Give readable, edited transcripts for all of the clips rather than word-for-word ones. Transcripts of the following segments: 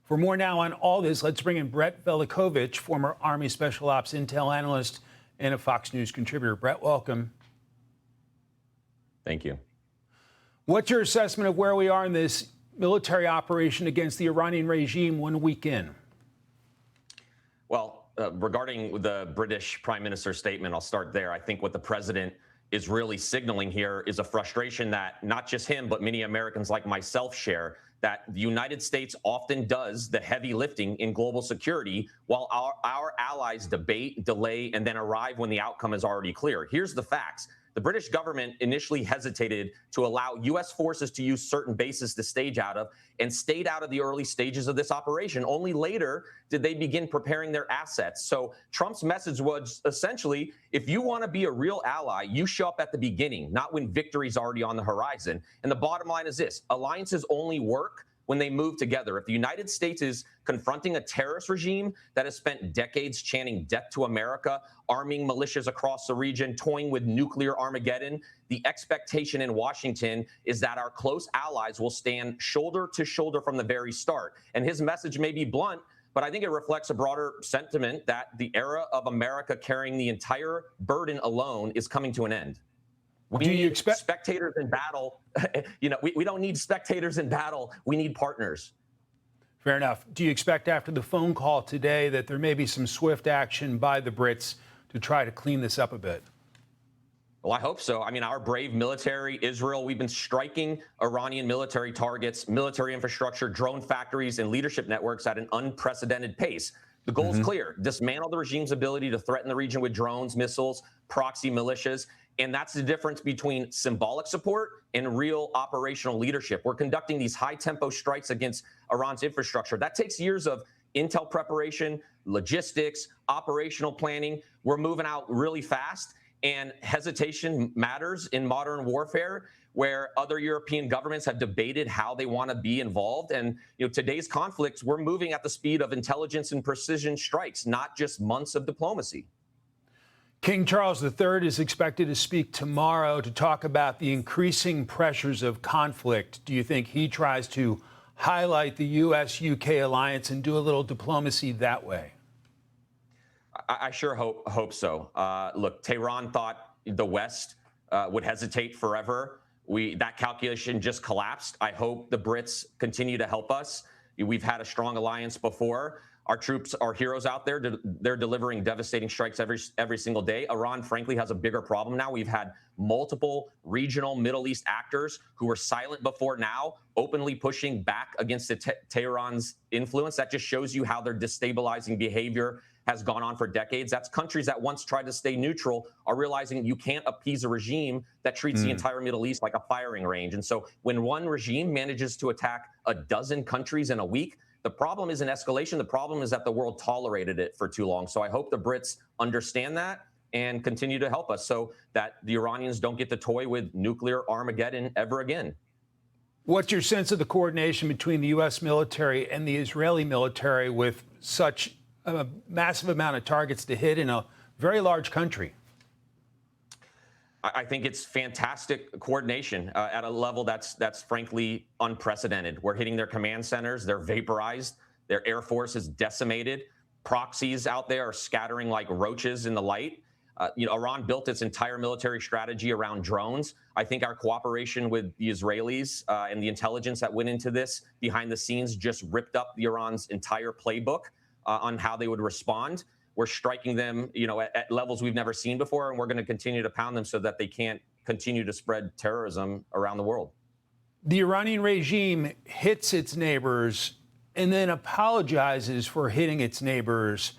For more now on all this, let's bring in Brett Velicovich, former Army Special Ops Intel analyst and a Fox News contributor. Brett, welcome. Thank you. What's your assessment of where we are in this military operation against the Iranian regime 1 week in? Well, regarding the British Prime Minister's statement, I'll start there. I think what the president is really signaling here is a frustration that not just him, but many Americans like myself share, that the United States often does the heavy lifting in global security while our allies debate, delay, and then arrive when the outcome is already clear. Here's the facts. The British government initially hesitated to allow U.S. forces to use certain bases to stage out of and stayed out of the early stages of this operation. Only later did they begin preparing their assets. So Trump's message was essentially, if you want to be a real ally, you show up at the beginning, not when victory's already on the horizon. And the bottom line is this: alliances only work when they move together. If the United States is confronting a terrorist regime that has spent decades chanting death to America, arming militias across the region, toying with nuclear Armageddon, the expectation in Washington is that our close allies will stand shoulder to shoulder from the very start. And his message may be blunt, but I think it reflects a broader sentiment that the era of America carrying the entire burden alone is coming to an end. We need spectators in battle. We don't need spectators in battle. We need partners. Fair enough. Do you expect after the phone call today that there may be some swift action by the Brits to try to clean this up a bit? Well, I hope so. I mean, our brave military, Israel, we've been striking Iranian military targets, military infrastructure, drone factories, and leadership networks at an unprecedented pace. The goal is clear: dismantle the regime's ability to threaten the region with drones, missiles, proxy militias. And that's the difference between symbolic support and real operational leadership. We're conducting these high-tempo strikes against Iran's infrastructure. That takes years of intel preparation, logistics, operational planning. We're moving out really fast, and hesitation matters in modern warfare, where other European governments have debated how they want to be involved. And today's conflicts, we're moving at the speed of intelligence and precision strikes, not just months of diplomacy. King Charles III is expected to speak tomorrow to talk about the increasing pressures of conflict. Do you think he tries to highlight the U.S.-UK alliance and do a little diplomacy that way? I sure hope so. Look, Tehran thought the West would hesitate forever. That calculation just collapsed. I hope the Brits continue to help us. We've had a strong alliance before. Our troops are heroes out there. They're delivering devastating strikes every single day. Iran, frankly, has a bigger problem now. We've had multiple regional Middle East actors who were silent before now, openly pushing back against Tehran's influence. That just shows you how their destabilizing behavior has gone on for decades. That's countries that once tried to stay neutral are realizing you can't appease a regime that treats the entire Middle East like a firing range. And so when one regime manages to attack a dozen countries in a week, the problem isn't escalation. The problem is that the world tolerated it for too long. So I hope the Brits understand that and continue to help us so that the Iranians don't get to toy with nuclear Armageddon ever again. What's your sense of the coordination between the U.S. military and the Israeli military with such a massive amount of targets to hit in a very large country? I think it's fantastic coordination at a level that's frankly unprecedented. We're hitting their command centers. They're vaporized. Their air force is decimated. Proxies out there are scattering like roaches in the light. Iran built its entire military strategy around drones. I think our cooperation with the Israelis and the intelligence that went into this behind the scenes just ripped up Iran's entire playbook on how they would respond. We're striking them, at levels we've never seen before, and we're going to continue to pound them so that they can't continue to spread terrorism around the world. The Iranian regime hits its neighbors and then apologizes for hitting its neighbors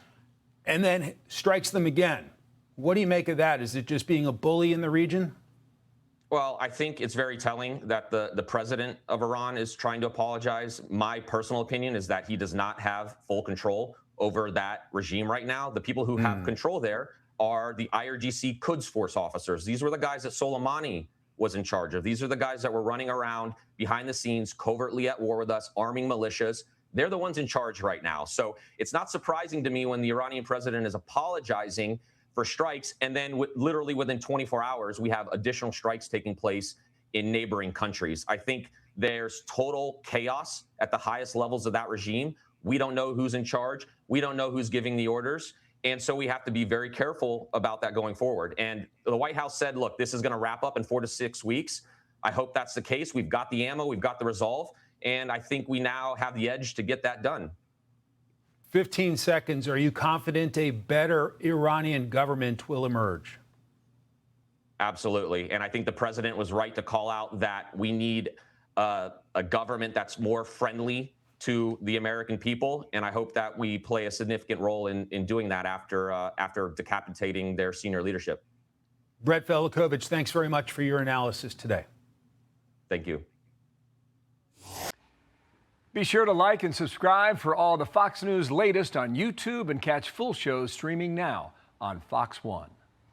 and then strikes them again. What do you make of that? Is it just being a bully in the region? Well, I think it's very telling that the president of Iran is trying to apologize. My personal opinion is that he does not have full control over that regime right now. The people who have control there are the IRGC Quds Force officers. These were the guys that Soleimani was in charge of. These are the guys that were running around behind the scenes, covertly at war with us, arming militias. They're the ones in charge right now. So it's not surprising to me when the Iranian president is apologizing for strikes, and then literally within 24 hours, we have additional strikes taking place in neighboring countries. I think there's total chaos at the highest levels of that regime. We don't know who's in charge. We don't know who's giving the orders. And so we have to be very careful about that going forward. And the White House said, look, this is going to wrap up in 4 to 6 weeks. I hope that's the case. We've got the ammo. We've got the resolve. And I think we now have the edge to get that done. 15 seconds. Are you confident a better Iranian government will emerge? Absolutely. And I think the president was right to call out that we need a government that's more friendly to the American people. And I hope that we play a significant role in doing that after decapitating their senior leadership. Brett Velicovich, thanks very much for your analysis today. Thank you. Be sure to like and subscribe for all the Fox News latest on YouTube and catch full shows streaming now on Fox One.